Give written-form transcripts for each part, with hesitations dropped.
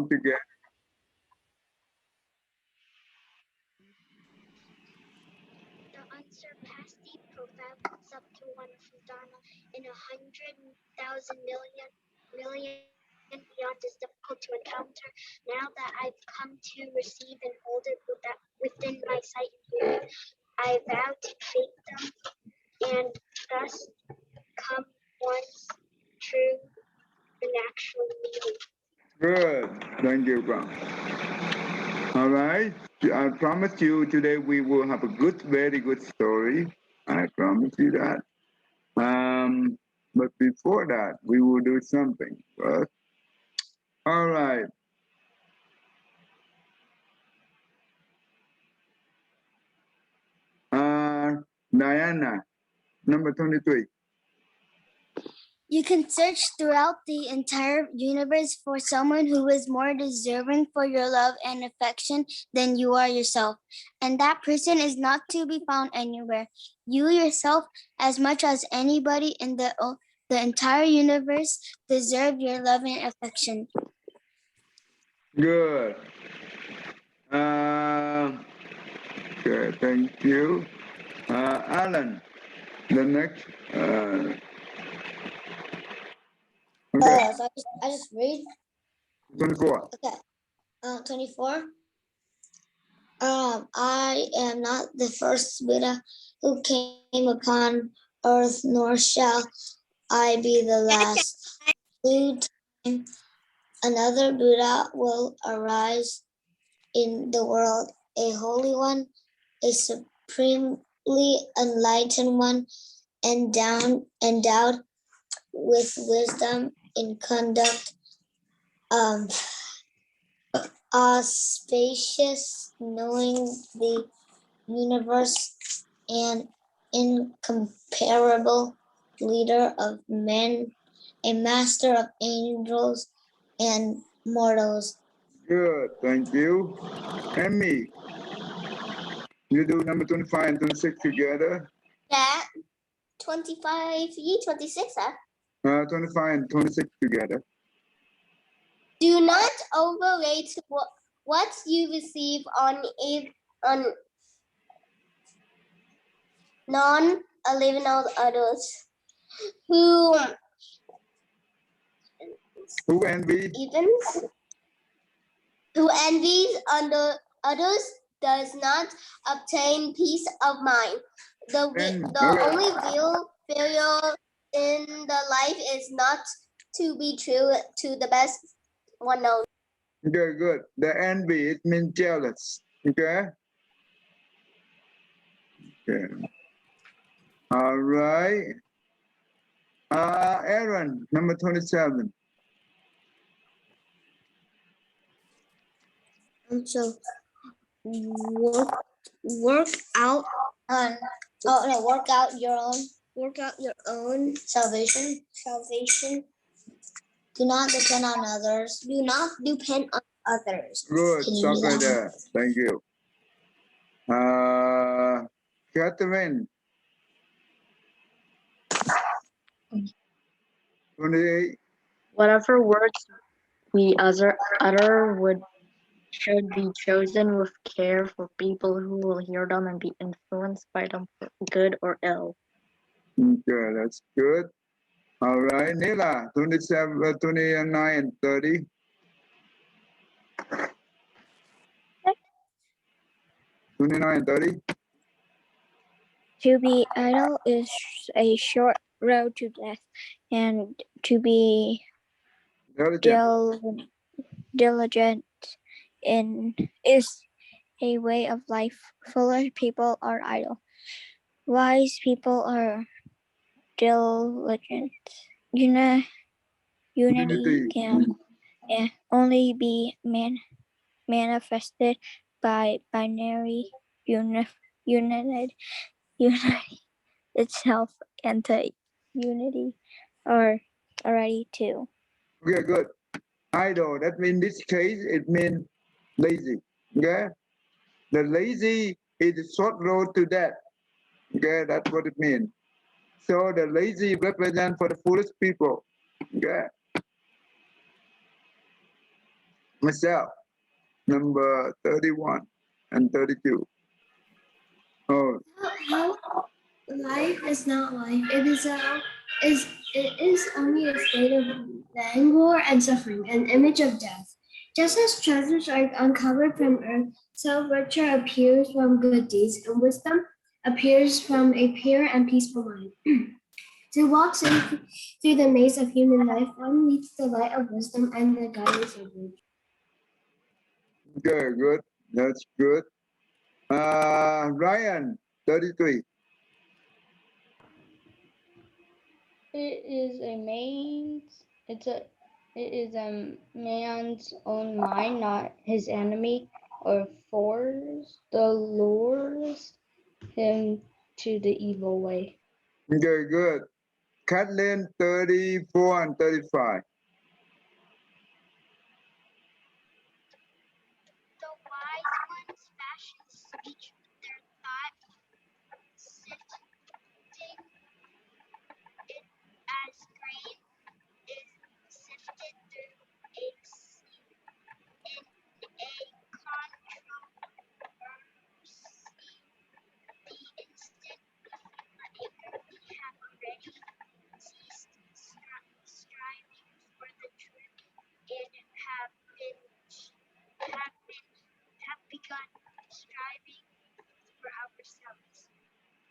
together. The unsurpassed, deep, profound, subtle, wonderful Dharma in 100,000 million beyond is difficult to encounter. Now that I've come to receive and hold it within my sight and hearing, I vow to create them and thus come once true and actual meaning. Good. Thank you, Bang. All right. I promise you today we will have a good, very good story. I promise you that. But before that, we will do something first. All right. Diana, number 23. You can search throughout the entire universe for someone who is more deserving for your love and affection than you are yourself. And that person is not to be found anywhere. You yourself, as much as anybody in the entire universe, deserve your love and affection. Good. Okay, thank you. Alan, the next. Okay, So I just read. 24. Okay. 24. I am not the first Buddha who came upon earth, nor shall I be the last. Through time, another Buddha will arise in the world, a holy one, a supremely enlightened one, endowed with wisdom in conduct, spacious, knowing the universe, an incomparable leader of men, a master of angels and mortals. Good, thank you. Emmy, you do number 25 and 26 together. Yeah, 25, 26, huh? 25 and 26 together. Do not overrate what you receive on non-living others who envy? Who envies under others does not obtain peace of mind. The only real failure in the life is not to be true to the best one knows. Okay, good. The envy, it means jealous. Okay? Okay. All right. Aaron, number 27. So work out your own salvation. Do not depend on others. Good. Stop right there. Thank you. Catherine. 28. Whatever words we utter should be chosen with care for people who will hear them and be influenced by them for good or ill. Okay, that's good. All right, Nila, 27, 29 and 30. 29 and 30. To be idle is a short road to death, and to be diligent is a way of life. Foolish people are idle. Wise people are diligent. Unity can only be manifested by binary unity itself, and the unity are already two. Okay, good. Idle, that means in this case, it means lazy. Okay? The lazy is a short road to death. Okay, that's what it means. So the lazy represent for the foolish people. Okay? Myself, number 31 and 32. Oh, How life is not life. It is only a state of languor and suffering, an image of death. Just as treasures are uncovered from earth, so virtue appears from good deeds, and wisdom appears from a pure and peaceful mind. To walk safely through the maze of human life, one needs the light of wisdom and the guidance of virtue. good, good. That's good. Ryan, 33. It is a man's own mind, not his enemy or force the lures him to the evil way. Good, good. Kathleen, 34 and 35. The wise ones fashion speech with their thought, sifting it as grain is sifted through a sieve in a controversy. The instant we feel anger, we have already ceased striving for the truth and have begun striving for ourselves.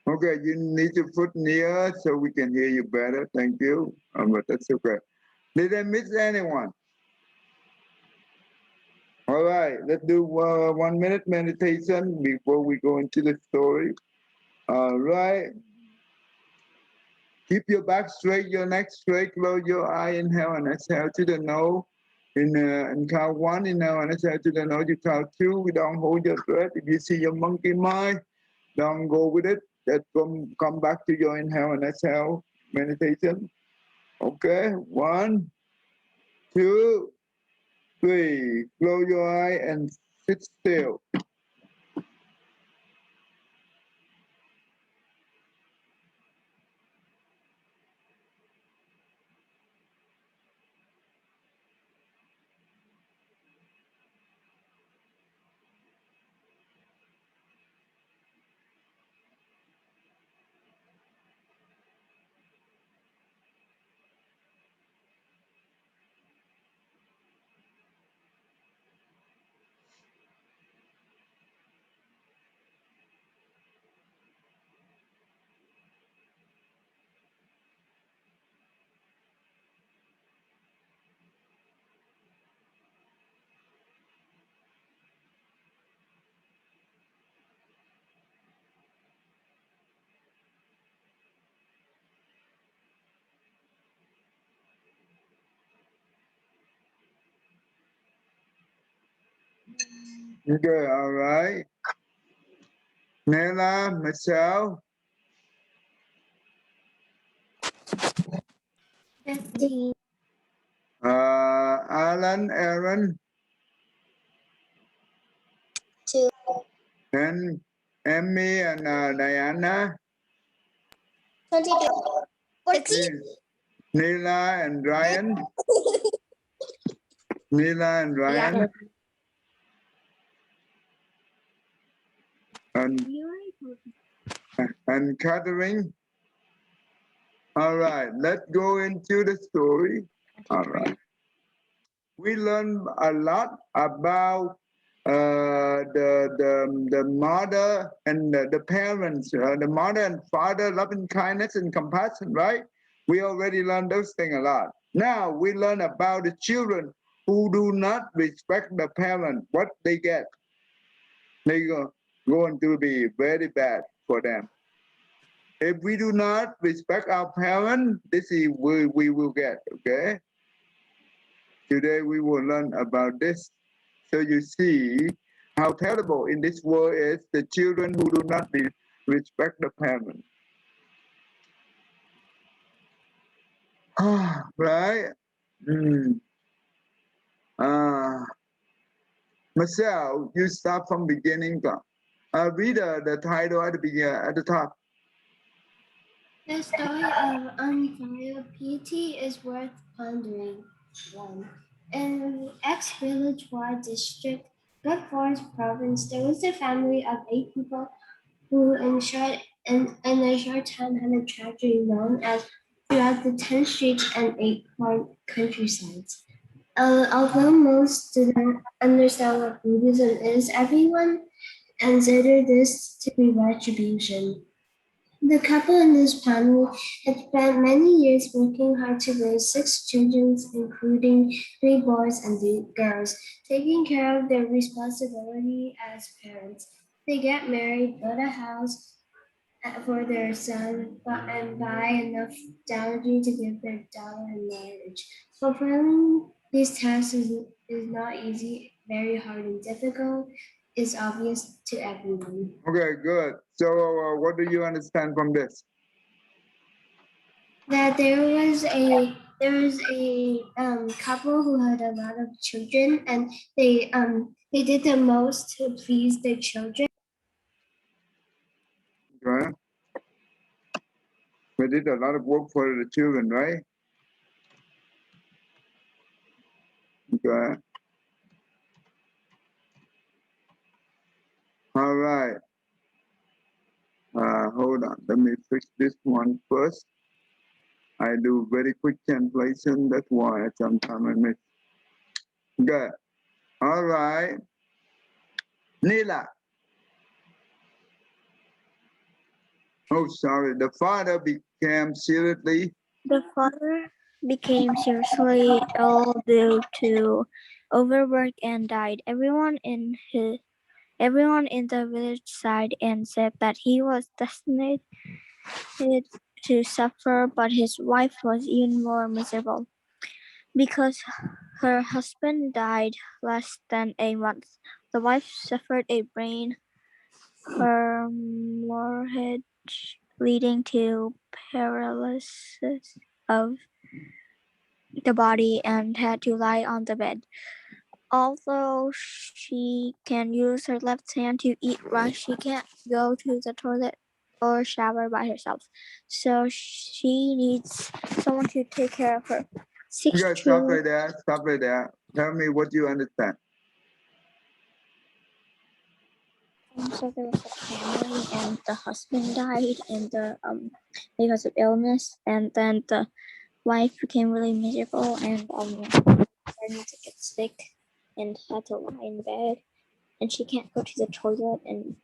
Okay, you need to put near so we can hear you better. Thank you. But that's okay. Did I miss anyone? All right, let's do 1 minute meditation before we go into the story. All right. Keep your back straight, your neck straight, close your eye, inhale and exhale to the nose. In count 1, inhale and exhale to the nose. You count 2, we don't hold your breath. If you see your monkey mind, don't go with it. Just come back to your inhale and exhale meditation. Okay, 1, 2, 3. Close your eye and sit still. Okay, all right. Nella, Michelle, 15. Alan, Aaron, 2. and Emmy and Diana, 22. 14. Nila and Ryan, Nila and Ryan, and Catherine. All right, let's go into the story. All right. We learned a lot about the mother and the parents, the mother and father, loving kindness and compassion, right? We already learned those things a lot. Now we learn about the children who do not respect the parent. What they get, they going to be very bad for them. If we do not respect our parents, this is we will get, okay? Today we will learn about this. So you see how terrible in this world is the children who do not respect the parents. Right? Marcel, you start from beginning. Read the title at the beginning, at the top. The story of unfilial piety is worth pondering. 1. In ex-village-wide district, Good Forest province, there was a family of 8 people who in a short time had a tragedy known as throughout the 10 streets and 8 countrysides. Although most do not understand what Buddhism is, everyone considered this to be retribution. The couple in this family had spent many years working hard to raise 6 children, including 3 boys and 3 girls, taking care of their responsibility as parents. They get married, build a house for their son, and buy enough dowry to give their daughter in marriage. Fulfilling these tasks is not easy, very hard and difficult. Is obvious to everyone. Okay, good. So what do you understand from this? That there was a couple who had a lot of children, and they did the most to please their children. Okay. We did a lot of work for the children, right? Okay. All right. Hold on. Let me fix this one first. I do very quick translation. That's why sometimes I miss. Good. All right. Nila. Oh, sorry. The father became seriously. The father became seriously ill due to overwork and died. Everyone in the village sighed and said that he was destined to suffer, but his wife was even more miserable because her husband died less than a month. The wife suffered a brain hemorrhage leading to paralysis of the body and had to lie on the bed. Although she can use her left hand to eat rice, she can't go to the toilet or shower by herself. So she needs someone to take care of her. Six Okay, stop right there. Stop right there. Tell me what you understand. So there was a family, and the husband died, and because of illness, and then the wife became really miserable and starting to get sick and had to lie in bed, and she can't go to the toilet, and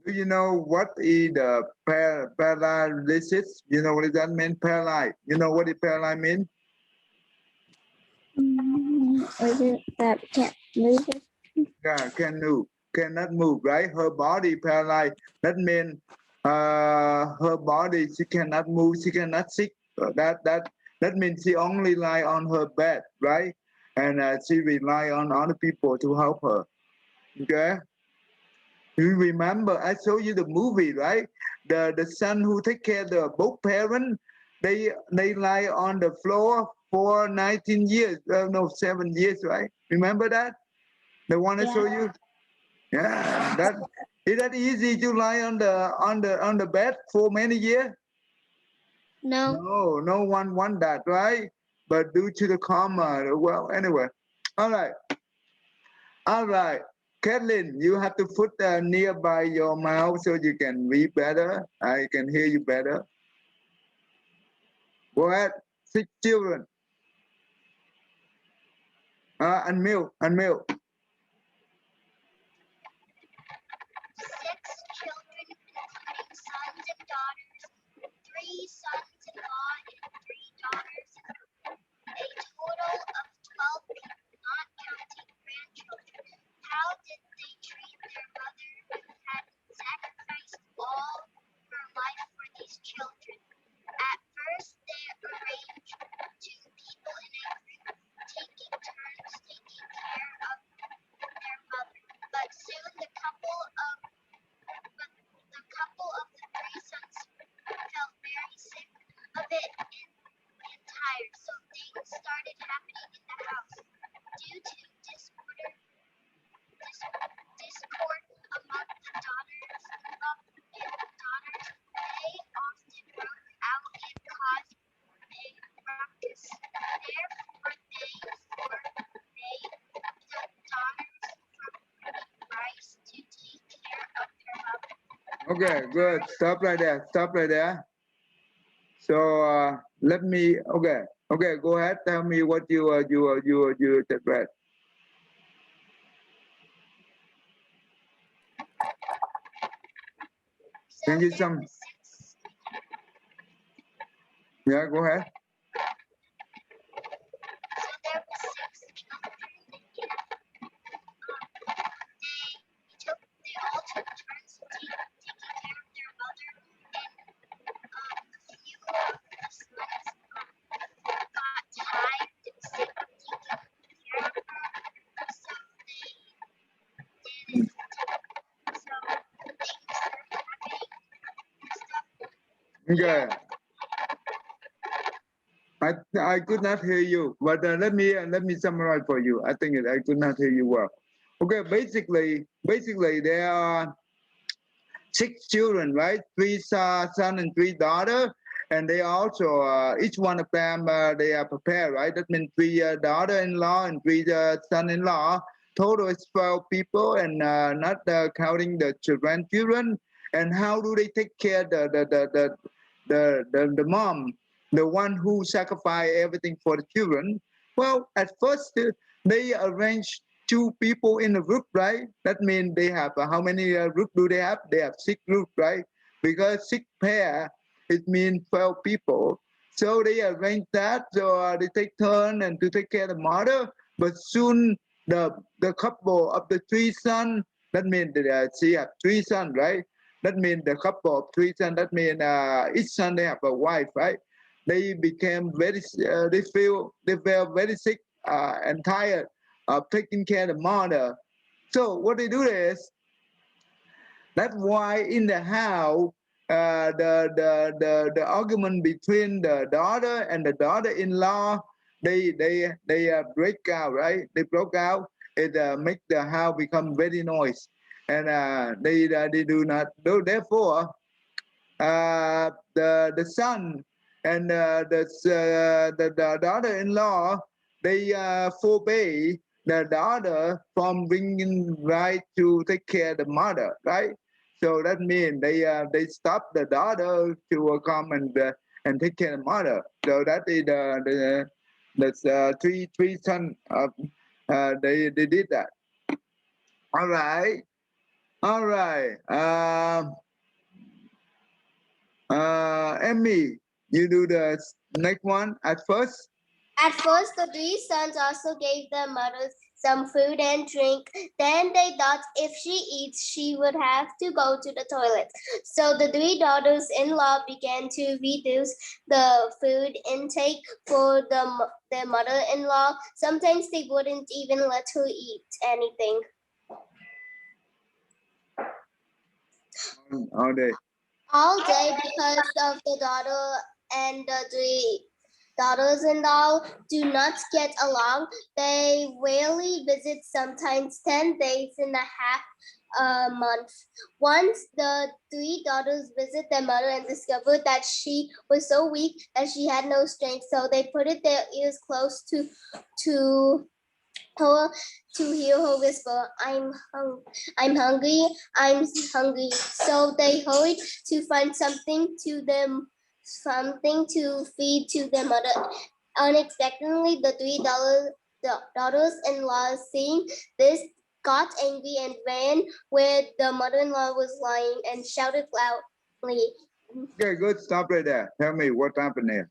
Do you know what is the paralysis? You know what does that mean? Paralyzed. You know what the paralyzed mean? is it that we can't move it? Yeah, cannot move, right? Her body paralyzed. That means her body, she cannot move, she cannot sit. That means she only lie on her bed, right? And she rely on other people to help her. Okay. You remember I showed you the movie, right? The son who take care of the both parents, they lie on the floor for 19 years, no 7 years, right? Remember that? The one I show you? Yeah, that is that easy to lie on the bed for many years? No. No one want that, right? But due to the karma, well, anyway. All right. Kathleen, you have to put nearby your mouth so you can read better. I can hear you better. Go ahead. 6 children. Unmute. 6 children, including sons and daughters, 3 sons-in-law and 3 daughters, a total of 12 people, not counting grandchildren. How did they treat their mother who had sacrificed all her life for these children? At first, they arranged 2 people in a group, taking turns taking care of Okay, good. Stop right there. Stop right there. So let me. Okay, okay. Go ahead. Tell me what you read. So Can you there some? were six. Yeah, go ahead. So there were six children in camp. They all took turns taking care of their mother, and a few of the sons got tired and sick of taking care of her, so they didn't. So they started having stuff. Okay. I could not hear you, but let me summarize for you. I think I could not hear you well. Okay, basically there are six children, right? Three son and three daughter, and they also each one of them they are prepared, right? That means three daughter-in-law and three son-in-law. Total is 12 people, and not counting the children. And how do they take care the mom, the one who sacrificed everything for the children? Well, at first they arrange two people in a group, right? That means they have how many group do they have? They have six group, right? Because six pair, it means 12 people. So they arrange that. So they take turn and to take care of the mother. But soon the couple of the three sons, that means that she have three sons, right? That means the couple of three sons. That means each son they have a wife, right? They became very, they felt very sick and tired of taking care of the mother. So what they do is that's why in the house the argument between the daughter and the daughter-in-law they break out, right? They broke out. It make the house become very noise, and they do not do. Therefore, the son and the daughter-in-law they forbade the daughter from bringing right to take care of the mother, right? So that means they stop the daughter to come and take care of the mother. So that is the three sons. They did that. All right, all right. Emmy, you do the next one at first. At first, the three sons also gave their mothers some food and drink. Then they thought if she eats, she would have to go to the toilet. So the three daughters-in-law began to reduce the food intake for their mother-in-law. Sometimes they wouldn't even let her eat anything. All day. All day because of the daughter and the three daughters-in-law do not get along. They rarely visit, sometimes 10 days and a half a month. Once the three daughters visit their mother and discovered that she was so weak that she had no strength, so they put their ears close to her to hear her whisper, I'm hungry, I'm hungry. So they hurried to find something to feed to their mother. Unexpectedly, the daughters-in-law seeing this got angry and ran where the mother-in-law was lying and shouted loudly. Okay, good. Stop right there. Tell me what happened there.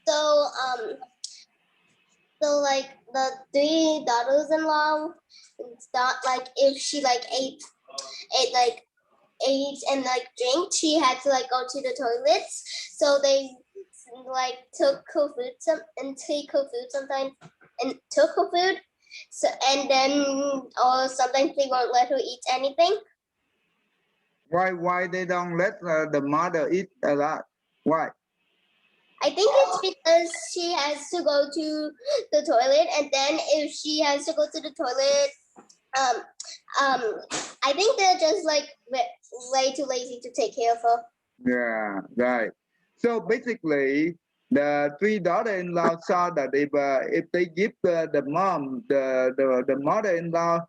So So like the three daughters-in-law, it's not like if she like ate and like drink, she had to like go to the toilets. So they like took her food and take her food sometimes and took her food. So and then or sometimes they won't let her eat anything. Why they don't let the mother eat a lot? Why? I think it's because she has to go to the toilet, and then if she has to go to the toilet, I think they're just like way too lazy to take care of her. Yeah, right. So basically, the three daughter-in-law saw that if they give the mom the mother-in-law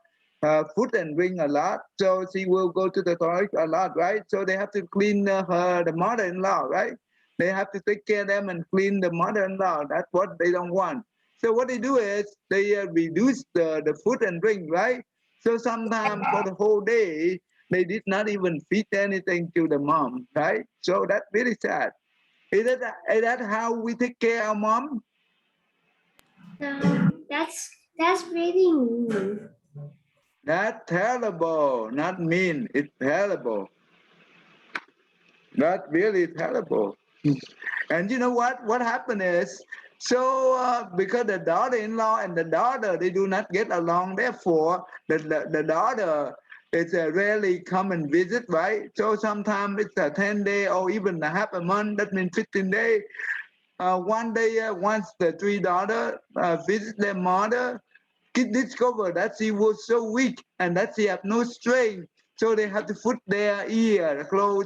food and drink a lot, so she will go to the toilet a lot, right? So they have to clean the mother-in-law, right? They have to take care of them and clean the mother-in-law. That's what they don't want. So what they do is they reduce the food and drink, right? So sometimes for the whole day they did not even feed anything to the mom, right? So that's really sad. Is that how we take care of our mom? No, that's really mean. That's terrible, not mean. It's terrible. That's really terrible. And you know what? What happened is, so because the daughter-in-law and the daughter, they do not get along. Therefore, the daughter is rarely come and visit, right? So sometimes it's a 10 day or even a half a month. That means 15 days. One day, once the three daughters visit their mother, kid discovered that she was so weak and that she had no strength. So they had to put their ear close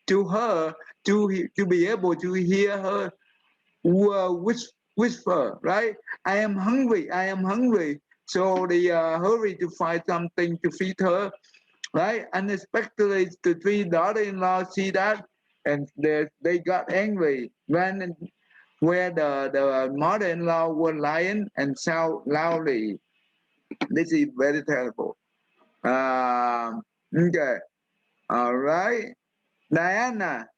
to her to be able to hear her whisper, right? I am hungry, I am hungry. So they hurry to find something to feed her, right? Unexpectedly, the three daughter-in-law see that, and they got angry, ran and where the mother-in-law was lying and shout loudly. This is very terrible. Okay, all right, Diana.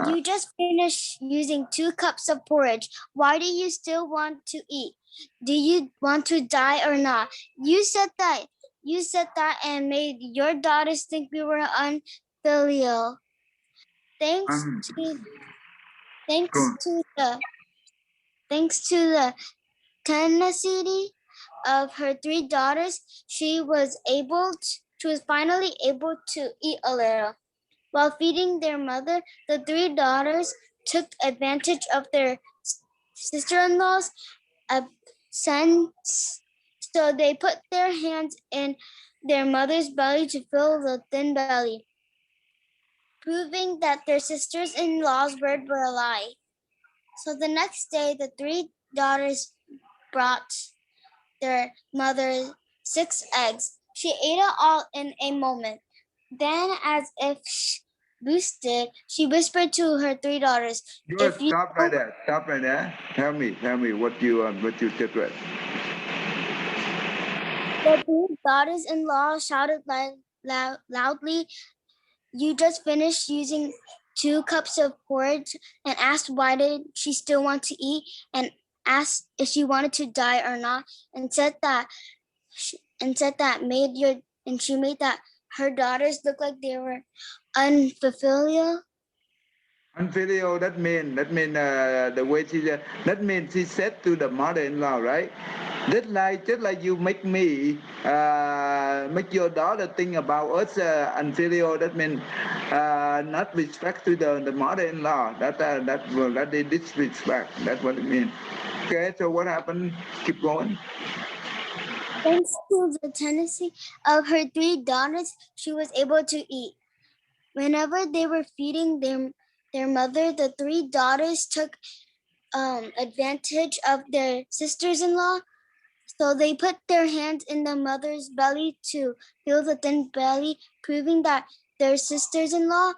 You just finished using 2 cups of porridge. Why do you still want to eat? Do you want to die or not? You said that. You said that and made your daughters think we were unfilial. Thanks Um, to go. thanks to the thanks to the tenacity of her 3 daughters, she was finally able to eat a little. While feeding their mother, the 3 daughters took advantage of their sister-in-law's absence, so they put their hands in their mother's belly to fill the thin belly, proving that their sisters-in-law's word were a lie. So the next day, the 3 daughters brought their mother 6 eggs. She ate it all in a moment. Then, as if boosted, she whispered to her 3 daughters, Good. "If you Stop right there. Stop right there. Tell me what you did right. the 3 daughters-in-law shouted loudly, "You just finished using 2 cups of porridge," and asked why did she still want to eat, and asked if she wanted to die or not, and she made that her daughters look like they were unfulfilled. Unfilial, the way that means she said to the mother-in-law, right? Just like you make me make your daughter think about us unfilial. That means not respect to the mother-in-law. That they disrespect. That's what it means. Okay, so what happened? Keep going. Thanks to the tendency of her 3 daughters, she was able to eat. Whenever they were feeding their mother, the 3 daughters took advantage of their sisters-in-law. So they put their hands in the mother's belly to feel the thin belly, proving that their sisters-in-law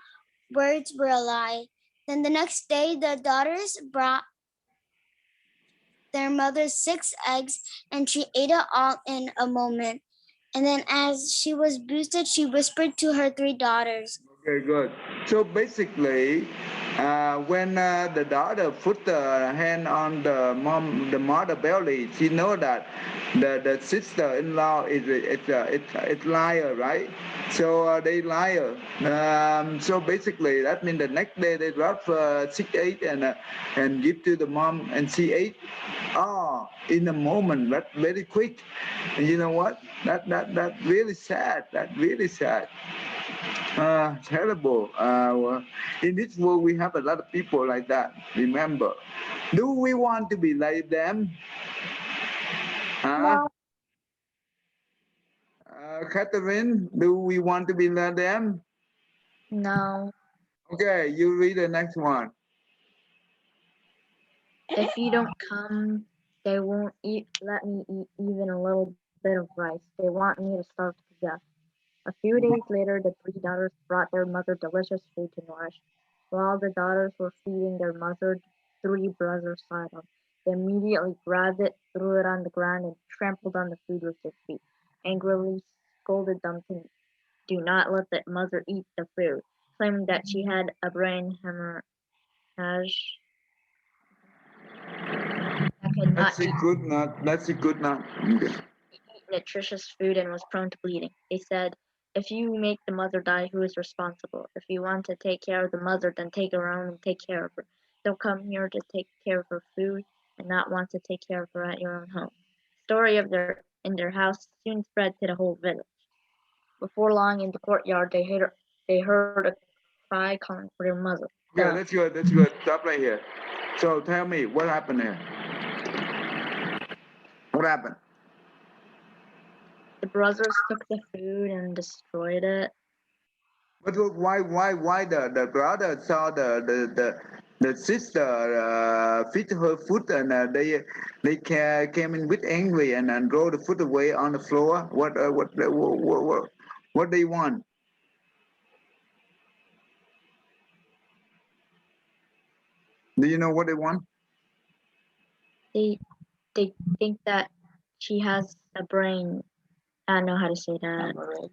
words were a lie. Then the next day, the daughters brought their mother 6 eggs, and she ate it all in a moment. And then as she was boosted, she whispered to her 3 daughters, Okay, good. So basically, when the daughter put the hand on the mother belly, she know that the sister-in-law it's liar, right? So they liar. So basically, that means the next day they drop 6 8 and give to the mom, and she ate. In a moment, that very quick. And you know what? That really sad. That really sad. Terrible. In this world, we have a lot of people like that. Remember, do we want to be like them? Huh? "No, Catherine, do we want to be like them? No. Okay, you read the next one. If you don't come They won't let me eat even a little bit of rice. They want me to starve to death. A few days later, the three daughters brought their mother delicious food to nourish. While the daughters were feeding their mother, three brothers saw them. They immediately grabbed it, threw it on the ground, and trampled on the food with their feet. Angrily scolded them to do not let the mother eat the food, claiming that she had a brain hemorrhage that could not That's a good nut. That's a good nut. Okay. eat nutritious food and was prone to bleeding. They said, if you make the mother die, who is responsible? If you want to take care of the mother, then take her home and take care of her. Don't come here to take care of her food and not want to take care of her at your own home. The story of in their house soon spread to the whole village. Before long, in the courtyard, they heard a cry calling for their mother. Yeah, that's good. That's good. Stop right here. So tell me what happened here. What happened? The brothers took the food and destroyed it. But why the brother saw the sister feed her food and they came in with angry and throw the food away on the floor. What they want? Do you know what they want? They they think that she has a brain. I don't know how to say that.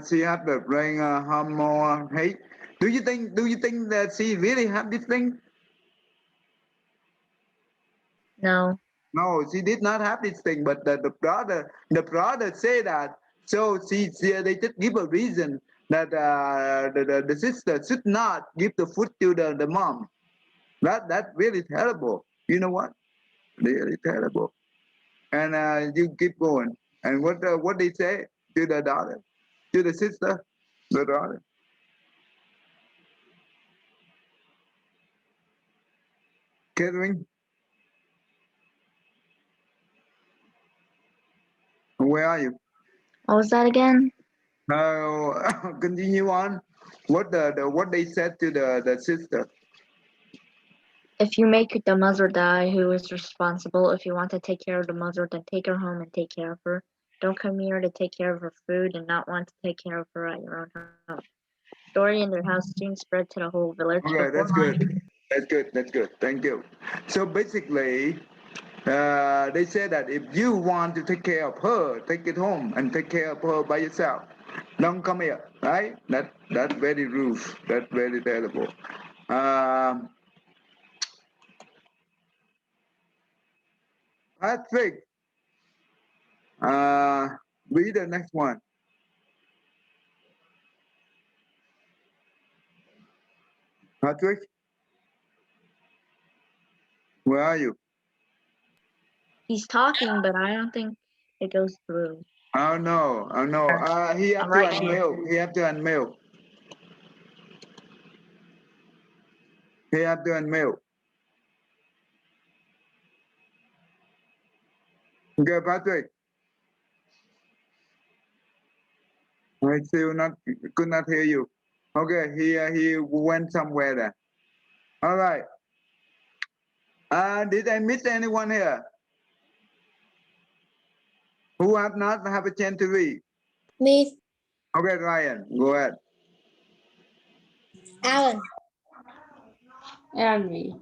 She have the brain hormone hate. Do you think that she really have this thing? No. No, she did not have this thing, but the brother say that. So they just give a reason that the sister should not give the food to the mom. That's really terrible. You know what? Really terrible. And you keep going. And what they say to the daughter, to the sister, the daughter. Catherine, where are you? What was that again? Now continue on. What they said to the sister. If you make the mother die, who is responsible? If you want to take care of the mother, then take her home and take care of her. Don't come here to take care of her food and not want to take care of her at your own home. Story in their house soon spread to the whole village. Okay, Before that's long, good. That's good. That's good. Thank you. So basically, they say that if you want to take care of her, take it home and take care of her by yourself. Don't come here, right? That's very rude. That's very terrible. Um, Patrick, uh, read the next one. Patrick, where are you? he's talking, but I don't think it goes through. Oh no, oh no. He have I'm to writing it. unmute. He have to unmute. He have to unmute. Okay, Patrick. I still not could not hear you. Okay, he went somewhere there. All right. Did I miss anyone here who have not have a chance to read? Me, Okay, Ryan, go ahead. Alan. And me.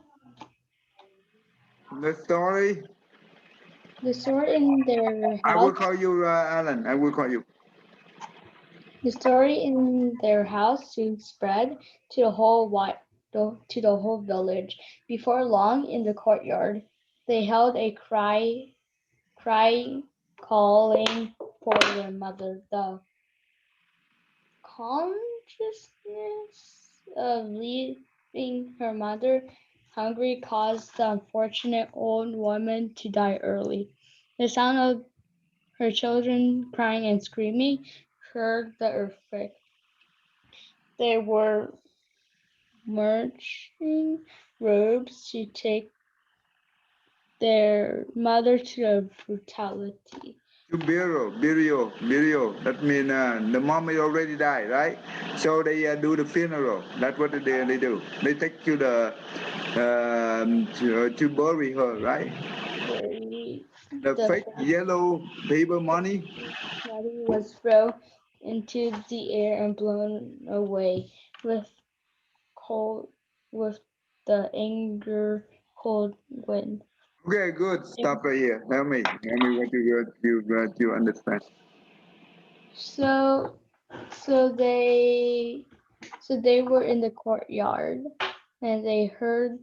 The story. The story in their I will house. call you Alan. I will call you. The story in their house soon spread to the whole village. Before long, in the courtyard, they held a cry calling for their mother. The consciousness of leaving her mother hungry caused the unfortunate old woman to die early. The sound of her children crying and screaming heard the earthquake. They were marching robes to take their mother to the brutality. To burial. That means the mom is already died, right? So they do the funeral. That's what they do. They take to the to bury her, right? buried. The The fake yellow paper money. body was thrown into the air and blown away with cold with the anger cold wind. Okay, good. Stop right here. Tell me what you understand. So so they so they were in the courtyard and they heard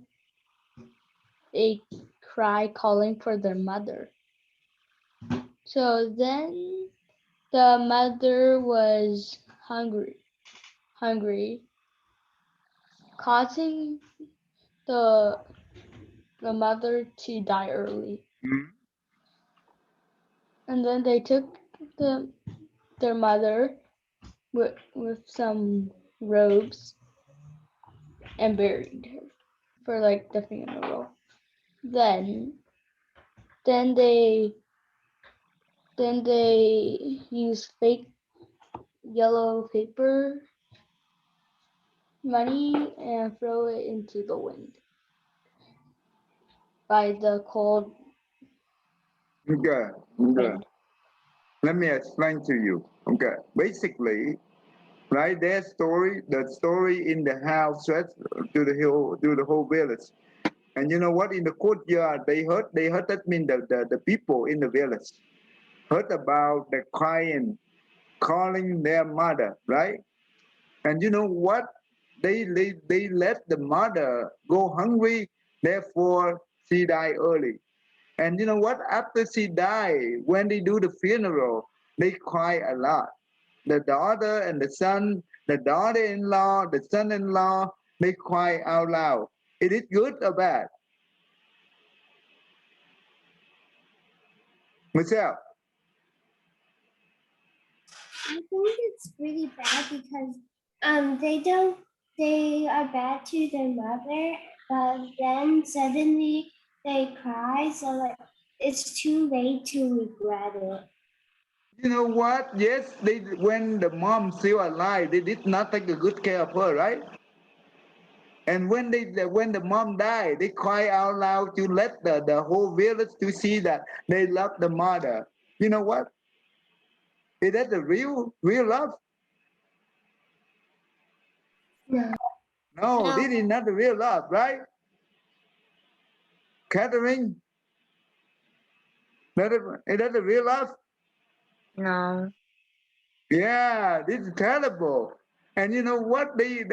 a cry calling for their mother. So then the mother was hungry, causing the the mother to die early. Hmm? And then they took the their mother with some robes and buried her for like the funeral. Then then they then they used fake yellow paper money and throw it into the wind by the cold Okay, okay. wind. Let me explain to you. Okay, basically, right? Their story, the story in the house, right, to the whole village. And you know what? In the courtyard, they heard. That means the people in the village heard about the crying, calling their mother, right? And you know what? They let the mother go hungry, therefore she died early. And you know what? After she died, when they do the funeral, they cry a lot. The daughter and the son, the daughter-in-law, the son-in-law, they cry out loud. Is it good or bad? Michelle? I think it's pretty bad because they are bad to their mother, but then suddenly they cry, so like it's too late to regret it. You know what? Yes, they when the mom still alive, they did not take a good care of her, right? And when the mom died, they cry out loud to let the whole village to see that they love the mother. You know what? Is that the real love? No. No, No. this is not the real love, right? Catherine, is that the real love? No. Yeah, this is terrible. And you know what? They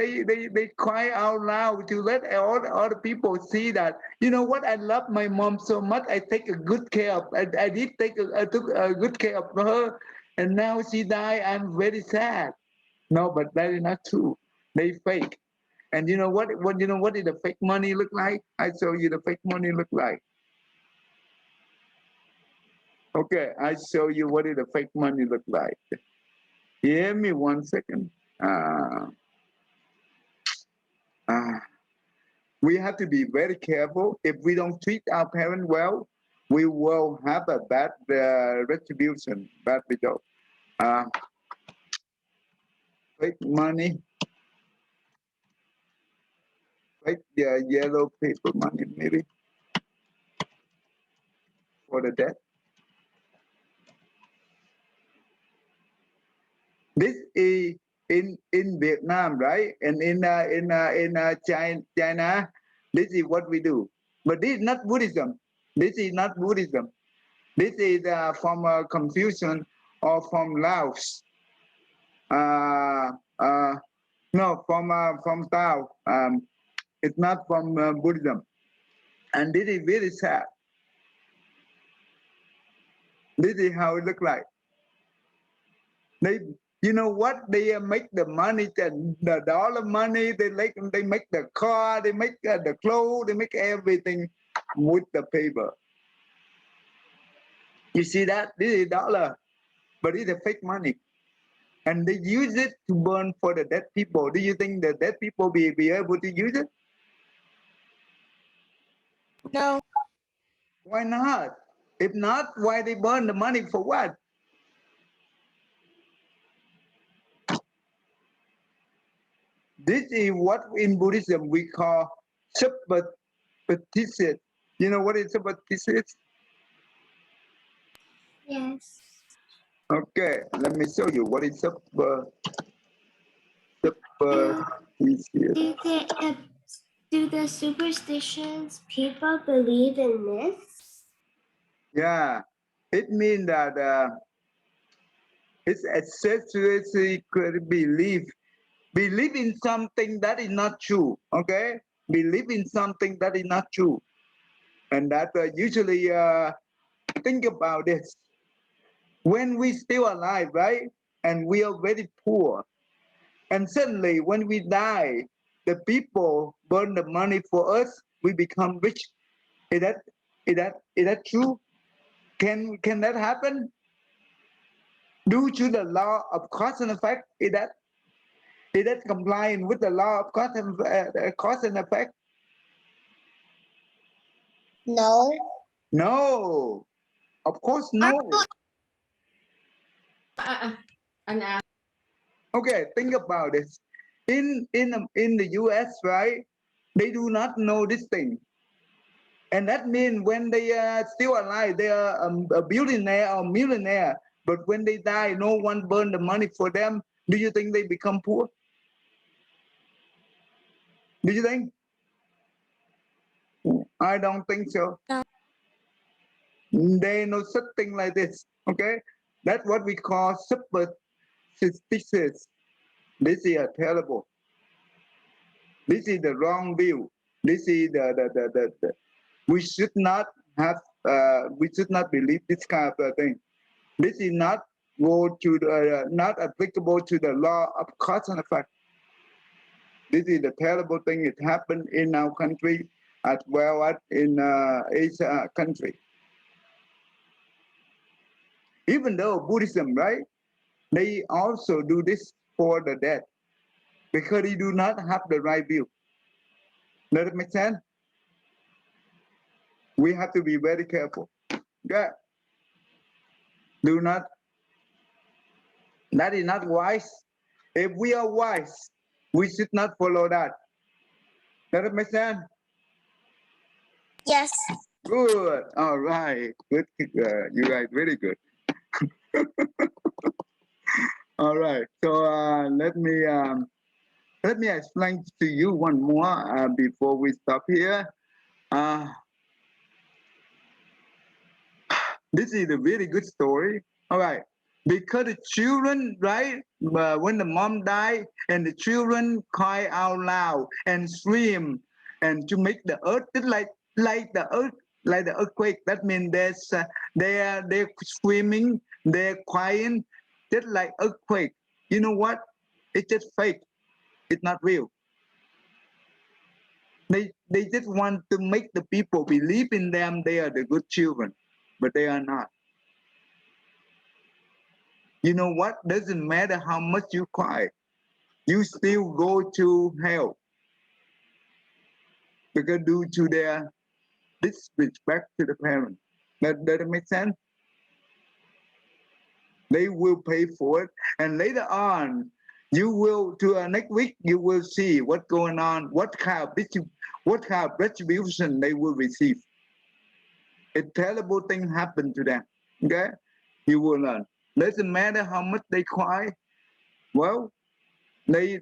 cry out loud to let all the other people see that, you know what? I love my mom so much. I take a good care of, I did I took a good care of her. And now she died. I'm very sad. No, but that is not true. They fake. And you know what you know what did the fake money look like? I show you the fake money look like. Okay, I show you what did the fake money look like. Hear me 1 second. Uh, we have to be very careful. If we don't treat our parents well, we will have a bad retribution, bad result. Uh, fake money, fake yellow paper money, maybe for the debt. This is in Vietnam, right? And in China, this is what we do. But this is not Buddhism. This is not Buddhism. This is from Confucian or from Laos. Uh, uh, no, from Tao. It's not from Buddhism. And this is very sad. This is how it looks like. They, you know what? They make the money, the dollar money. They make the car. They make the clothes. They make everything with the paper. You see that? This is dollar, but it's a fake money. And they use it to burn for the dead people. Do you think the dead people be able to use it? No. Why not? If not, why they burn the money for what? This is what in Buddhism we call superstition. You know what is superstition? Yes. Okay, let me show you what is Do, superstitious. do the superstitious people believe in myths? Yeah, it means that it's excessively believe in something that is not true. Okay, believe in something that is not true, and that usually think about this when we still alive, right? And we are very poor, and suddenly when we die, the people burn the money for us. We become rich. Is that true? Can that happen? Due to the law of cause and effect, is that complying with the law of cause and effect? No. No, of course no. Okay, think about this. In the U.S., right? They do not know this thing, and that means when they are still alive, they are a billionaire or millionaire. But when they die, no one burn the money for them. Do you think they become poor? Do you think? I don't think so. No. There no such thing like this. Okay, that's what we call superstitious. This is terrible. This is the wrong view. This is the we should not have. We should not believe this kind of thing. This is not not applicable to the law of cause and effect. This is the terrible thing. It happened in our country as well as in Asia country. Even though Buddhism, right? They also do this for the dead because they do not have the right view. Does it make sense? We have to be very careful. Yeah. Do not. That is not wise. If we are wise, we should not follow that. Does it make sense? Yes. Good. All right. Good. You guys very good. All right. So let me explain to you one more before we stop here. This is a very good story. All right. Because the children, right, when the mom died and the children cry out loud and scream and to make the earth like the earth, like the earthquake. That means they're screaming, they're crying, just like earthquake. You know what? It's just fake. It's not real. They just want to make the people believe in them. They are the good children, but they are not. You know what? Doesn't matter how much you cry, you still go to hell because due to their disrespect to the parent. That make sense? They will pay for it, and later on, you will next week you will see what's going on, what kind of retribution they will receive. A terrible thing happened to them. Okay, you will learn. Doesn't matter how much they cry. Well, they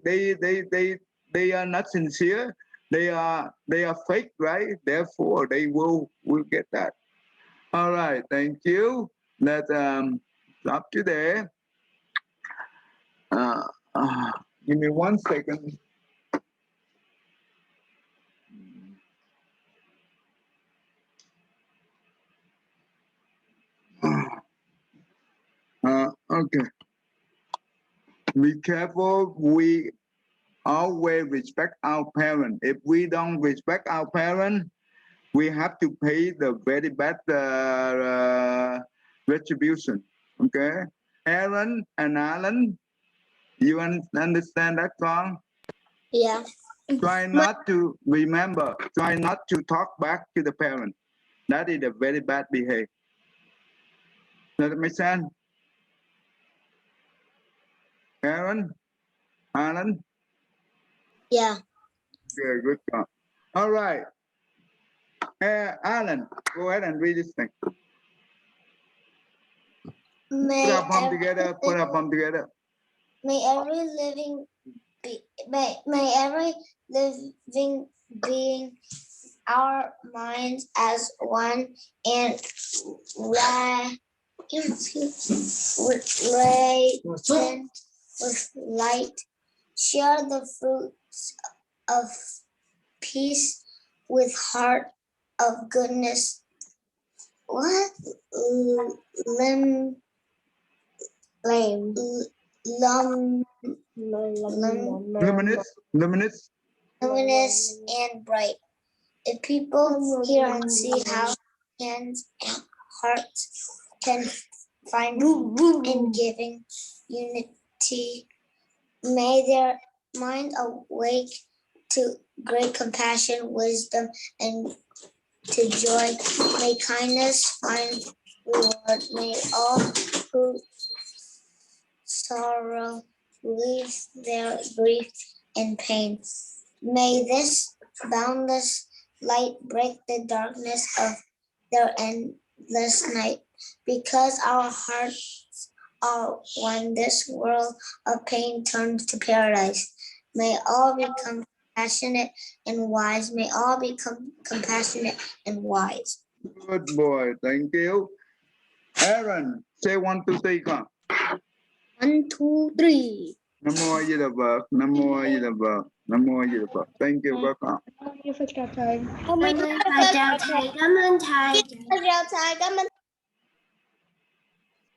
are not sincere. They are fake, right? Therefore, they will get that. All right, thank you. Let's stop to there. Uh, give me 1 second. Okay. Be careful. We always respect our parents. If we don't respect our parents, we have to pay the very bad retribution. Okay, Aaron and Alan, you understand that song? Yeah. Try not to remember. Try not to talk back to the parent. That is a very bad behavior. Does it make sense? Aaron, Alan. Yeah. Okay, good job. All right, Alan, go ahead and read this thing. Put our palm together. Put our palm together. May every living may every living being our minds as one and radiant with light, share the fruits of peace with heart of goodness. What? Lim, Lame. Luminous. Luminous. luminous and bright. If people hear and see how hands and hearts can find in giving unity, may their mind awake to great compassion, wisdom, and to joy. May kindness find reward. May all who sorrow leave their grief and pain. May this boundless light break the darkness of their endless night. Because our hearts are one, this world of pain turns to paradise. May all become compassionate and wise. May all become compassionate and wise. Good boy. Thank you. Aaron, say 1, 2, 3. Come. 1, 2, 3. Namo A Di Đà Phật. Namo A Di Đà Phật. Namo A Di Đà Phật. Thank you. Welcome. Thank you for that time. Cảm ơn thầy. Cảm ơn thầy. Cảm ơn thầy. Cảm ơn